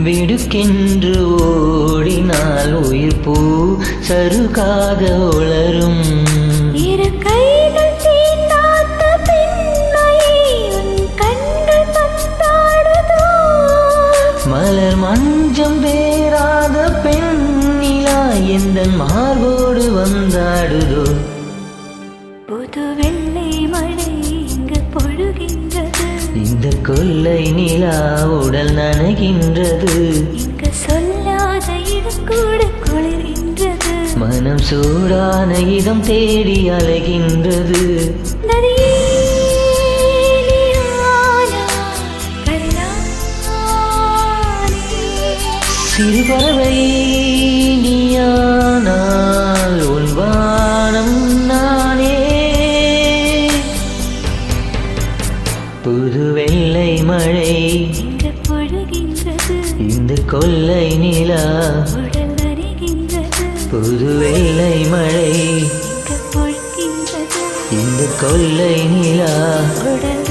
விடுக்கென்று ஓடினால் உயிர் பூ சருகாக உளரும். இரு கைகள் தீண்டாத்த பெண்மையை உன் கண்கள் பந்தாடுதோ. மலர் மஞ்சம் பேராத பெண்ணிலா எந்த மார்போடு வந்தாடுதோ. புது வெள்ளை மழை இங்கு பொழுகின்றது. இந்த கொல்லை நிலா உடல் நனைகின்றது. இங்கு சொல்லாத இடம் கூட குளிர்கின்றது. மனம் சூடான இடம் தேடி அலைகின்றது. நதியே நீயானா, கடலானே. சிறு பறவை நீயானால் உன் வானம் நானே. புது வெள்ளை மழை இங்கு பொழுகின்றது. இந்த கொல்லை நிலா உடல் நனைகின்றது. புது வெள்ளை மழை இங்கு பொழுகின்றது. இந்த கொல்லை நிலா உடல்